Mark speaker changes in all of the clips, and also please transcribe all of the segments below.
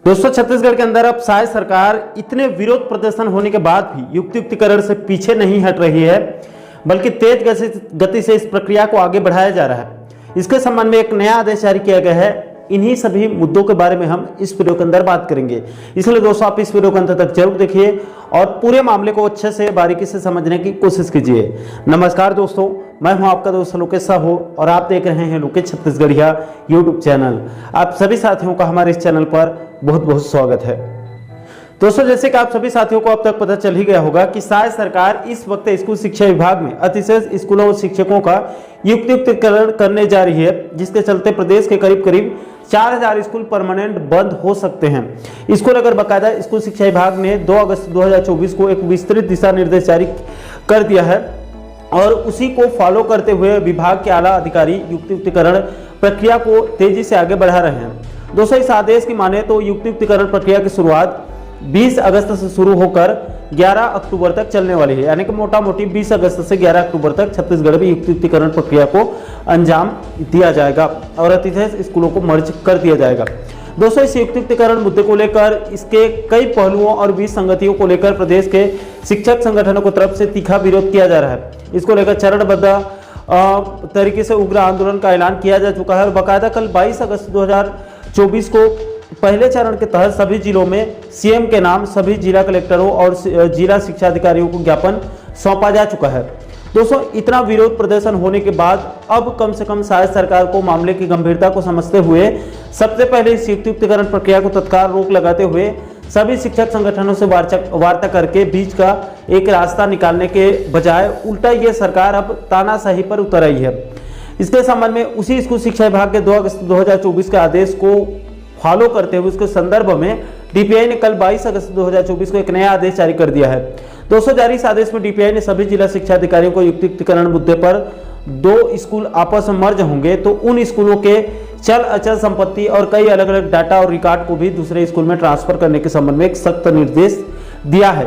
Speaker 1: दोस्तों, छत्तीसगढ़ के अंदर अब शायद सरकार इतने विरोध प्रदर्शन होने के बाद भी युक्तियुक्तिकरण से पीछे नहीं हट रही है, बल्कि तेज गति से इस प्रक्रिया को आगे बढ़ाया जा रहा है। इसके संबंध में एक नया आदेश जारी किया गया है। इन्हीं सभी मुद्दों के बारे में हम इस वीडियो के अंदर बात करेंगे, इसलिए दोस्तों आप इस वीडियो को अंत तक जरूर देखिए और पूरे मामले को अच्छे से बारीकी से समझने की कोशिश कीजिए। नमस्कार दोस्तों, मैं हूं आपका दोस्त लोकेश साहू और आप देख रहे हैं लोकेश छत्तीसगढ़िया यूट्यूब चैनल। आप सभी साथियों का हमारे इस चैनल पर बहुत बहुत स्वागत है। दोस्तों, जैसे कि आप सभी साथियों को अब तक पता चल ही गया होगा कि शायद सरकार इस वक्त स्कूल शिक्षा विभाग में अतिशय स्कूलों और शिक्षकों का युक्तियुक्तिकरण करने जा रही है, जिसके चलते प्रदेश के करीब 4000 स्कूल परमानेंट बंद हो सकते हैं। स्कूल अगर बाकायदा स्कूल शिक्षा विभाग ने 2 अगस्त 2024 को एक विस्तृत दिशा निर्देश जारी कर दिया है और उसी को फॉलो करते हुए विभाग के आला अधिकारी युक्तियुक्तिकरण प्रक्रिया को तेजी से आगे बढ़ा रहे हैं। दोस्तों, इस आदेश की माने तो युक्तियुक्तिकरण प्रक्रिया की शुरुआत 20 अगस्त से शुरू होकर 11 अक्टूबर तक चलने वाली है, यानी कि मोटा मोटी 20 अगस्त से 11 अक्टूबर तक छत्तीसगढ़ में युक्तियुक्तिकरण प्रक्रिया को अंजाम दिया जाएगा और अतिशय स्कूलों को मर्ज कर दिया जाएगा। दोस्तों, इस युक्तियुक्तिकरण मुद्दे को लेकर इसके कई पहलुओं और विसंगतियों को लेकर प्रदेश के शिक्षक संगठनों की तरफ से तीखा विरोध किया जा रहा है। इसको लेकर चरणबद्ध तरीके से उग्र आंदोलन का ऐलान किया जा चुका है और बाकायदा कल 22 अगस्त 2024 को पहले चरण के तहत सभी जिलों में सीएम के नाम सभी जिला कलेक्टरों और जिला शिक्षा अधिकारियों को ज्ञापन सौंपा जा चुका है। दोस्तों, इतना विरोध प्रदर्शन होने के बाद अब कम से कम शायद सरकार को मामले की गंभीरता को समझते हुए सबसे पहले इस युक्तियुक्तिकरण प्रक्रिया को तत्काल रोक लगाते हुए सभी शिक्षक संगठनों से वार्ता करके बीच का एक रास्ता निकालने के बजाय उल्टा ये सरकार अब तानाशाही पर उतर आई है। इसके संबंध में उसी स्कूल शिक्षा विभाग के 2 अगस्त 2024 के आदेश को फॉलो करते हुए उसके संदर्भ में डीपीआई ने कल 22 अगस्त 2024 को एक नया आदेश जारी कर दिया है। दोस्तों, जारी इस आदेश में डीपीआई ने सभी जिला शिक्षा अधिकारियों को युक्तियुक्तिकरण मुद्दे पर 2 स्कूल आपस में मर्ज होंगे तो उन स्कूलों के चल अचल संपत्ति और कई अलग अलग डाटा और रिकॉर्ड को भी दूसरे स्कूल में ट्रांसफर करने के संबंध में एक सख्त निर्देश दिया है।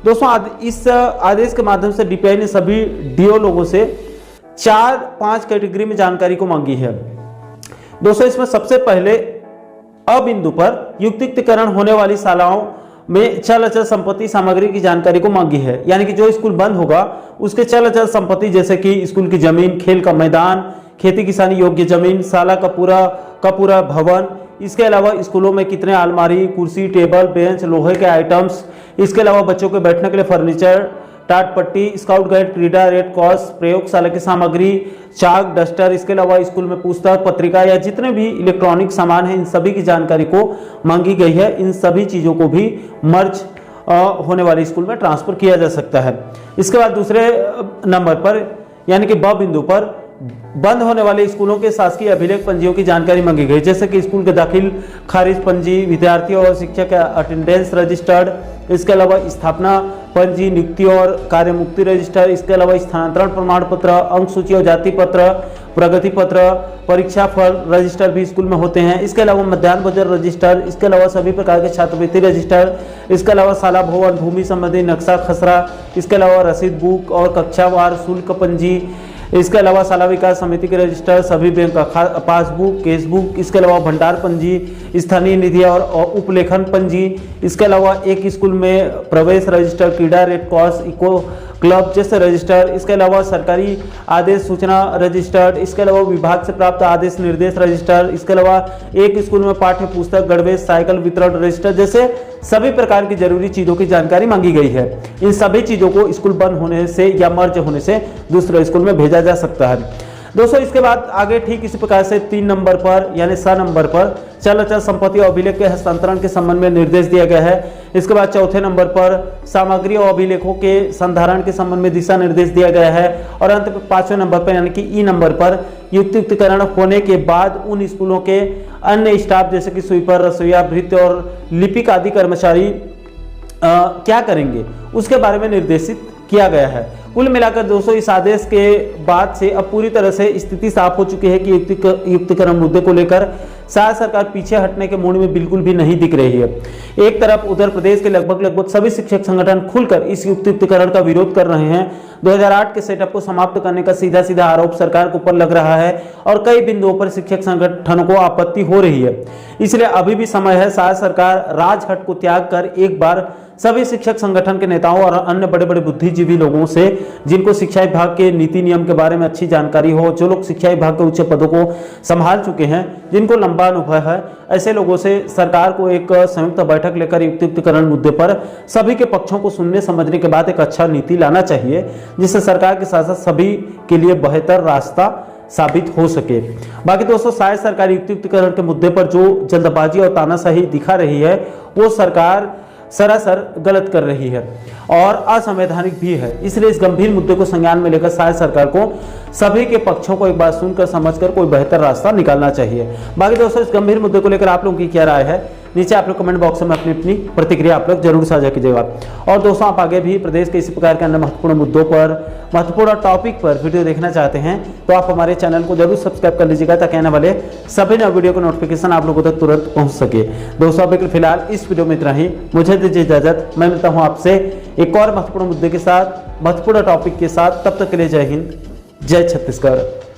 Speaker 1: दोस्तों, इस आदेश के माध्यम से डीपीआई ने सभी डीओ लोगों से 4-5 कैटेगरी में जानकारी को मांगी है। दोस्तों, इसमें सबसे पहले बिंदु पर युक्तियुक्तिकरण होने वाली शालाओं में चल अचल संपत्ति सामग्री की जानकारी को मांगी है, यानी कि जो स्कूल बंद होगा उसके चल अचल संपत्ति जैसे कि स्कूल की जमीन, खेल का मैदान, खेती किसानी योग्य जमीन, शाला का पूरा भवन, इसके अलावा स्कूलों में कितने अलमारी, कुर्सी, टेबल, बेंच, लोहे के आइटम्स, इसके अलावा बच्चों के बैठने के लिए फर्नीचर, टाट पट्टी, स्काउट गाइड, क्रीडा, रेड क्रॉस, प्रयोगशाला की सामग्री, चाक, डस्टर, इसके अलावा स्कूल में पुस्तक, पत्रिका या जितने भी इलेक्ट्रॉनिक सामान हैं इन सभी की जानकारी को मांगी गई है। इन सभी चीज़ों को भी मर्ज होने वाले स्कूल में ट्रांसफर किया जा सकता है। इसके बाद दूसरे नंबर पर यानी कि ब बिंदु पर बंद होने वाले स्कूलों के शासकीय अभिलेख पंजियों की जानकारी मांगी गई, जैसे कि स्कूल के दाखिल खारिज पंजी, विद्यार्थियों और शिक्षक का अटेंडेंस रजिस्टर्ड, इसके अलावा स्थापना पंजी, नियुक्ति और कार्य मुक्ति रजिस्टर, इसके अलावा स्थानांतरण प्रमाण पत्र, अंक सूची और जाति पत्र, प्रगति पत्र, परीक्षा फल रजिस्टर भी स्कूल में होते हैं। इसके अलावा मध्याह्न भोजन रजिस्टर, इसके अलावा सभी प्रकार के छात्रवृत्ति रजिस्टर, इसके अलावा शाला भवन भूमि संबंधी नक्शा खसरा, इसके अलावा रसीद बुक और कक्षावार शुल्क पंजी, इसके अलावा शाला विकास समिति के रजिस्टर, सभी बैंक का पासबुक, केसबुक, इसके अलावा भंडार पंजी, स्थानीय निधि और उपलेखन पंजी, इसके अलावा एक स्कूल में प्रवेश रजिस्टर, क्रीडा, रेड क्रॉस, इको क्लब जैसे रजिस्टर, इसके अलावा सरकारी आदेश सूचना रजिस्टर, इसके अलावा विभाग से प्राप्त आदेश निर्देश रजिस्टर, इसके अलावा एक स्कूल में पाठ्य पुस्तक, गणवेश, साइकिल वितरण रजिस्टर जैसे सभी प्रकार की जरूरी चीजों की जानकारी मांगी गई है। इन सभी चीजों को स्कूल बंद होने से या मर्ज होने से दूसरे स्कूल में भेजा जा सकता है। दोस्तों, इसके बाद आगे ठीक इसी प्रकार से 3 नंबर पर यानी स नंबर पर चल अचल संपत्ति और अभिलेख के हस्तांतरण के संबंध में निर्देश दिया गया है। इसके बाद चौथे नंबर पर सामग्री और अभिलेखों के संधारण के संबंध में दिशा निर्देश दिया गया है और अंत में 5वें नंबर पर यानी कि ई नंबर पर युक्तियुक्तिकरण होने के बाद उन स्कूलों के अन्य स्टाफ जैसे कि स्वीपर, रसोईया, भृत्य और लिपिक आदि कर्मचारी क्या करेंगे उसके बारे में निर्देशित किया गया है। कुल मिलाकर दोस्तों, इस आदेश के बाद से अब पूरी तरह से स्थिति साफ हो चुकी है कि युक्तिकरण मुद्दे को लेकर शायद सरकार पीछे हटने के मूड में बिल्कुल भी नहीं दिख रही है। एक तरफ उधर प्रदेश के लगभग सभी शिक्षक संगठन खुलकर इस युक्तियुक्तिकरण का विरोध कर रहे हैं, 2008 के सेटअप को समाप्त करने का सीधा सीधा आरोप सरकार के ऊपर लग रहा है और कई बिंदुओं पर शिक्षक संगठनों को आपत्ति हो रही है। इसलिए अभी भी समय है शायद सरकार राजहट को त्याग कर एक बार सभी शिक्षक संगठन के नेताओं और अन्य बड़े बड़े बुद्धिजीवी लोगों से, जिनको शिक्षा विभाग के नीति नियम के बारे में अच्छी जानकारी हो, जो लोग शिक्षा विभाग के उच्च पदों को संभाल चुके हैं, जिनको लंबा अनुभव है, ऐसे लोगों से सरकार को एक संयुक्त बैठक लेकर युक्तियुक्तिकरण मुद्दे पर सभी के पक्षों को सुनने समझने के बाद एक अच्छा नीति लाना चाहिए, जिससे सरकार के साथ साथ सभी के लिए बेहतर रास्ता साबित हो सके। बाकी दोस्तों, शायद सरकार युक्तियुक्तिकरण के मुद्दे पर जो जल्दबाजी और तानाशाही दिखा रही है वो सरकार सरासर गलत कर रही है और असंवैधानिक भी है। इसलिए इस गंभीर मुद्दे को संज्ञान में लेकर शायद सरकार को सभी के पक्षों को एक बार सुनकर समझकर कोई बेहतर रास्ता निकालना चाहिए। बाकी दोस्तों, इस गंभीर मुद्दे को लेकर आप लोगों की क्या राय है, नीचे आप लोग कमेंट बॉक्स में अपनी अपनी प्रतिक्रिया आप लोग जरूर साझा कीजिएगा। और दोस्तों, आप आगे भी प्रदेश के इसी प्रकार के अन्य महत्वपूर्ण मुद्दों पर, महत्वपूर्ण टॉपिक पर वीडियो देखना चाहते हैं तो आप हमारे चैनल को जरूर सब्सक्राइब कर लीजिएगा, ताकि आने वाले सभी नए वीडियो का नोटिफिकेशन आप लोगों तक तुरंत पहुंच सके। दोस्तों, अभी फिलहाल इस वीडियो में इतना ही। मुझे दीजिए इजाजत, मैं मिलता हूं आपसे एक और महत्वपूर्ण मुद्दे के साथ, महत्वपूर्ण टॉपिक के साथ। तब तक के लिए जय हिंद, जय छत्तीसगढ़।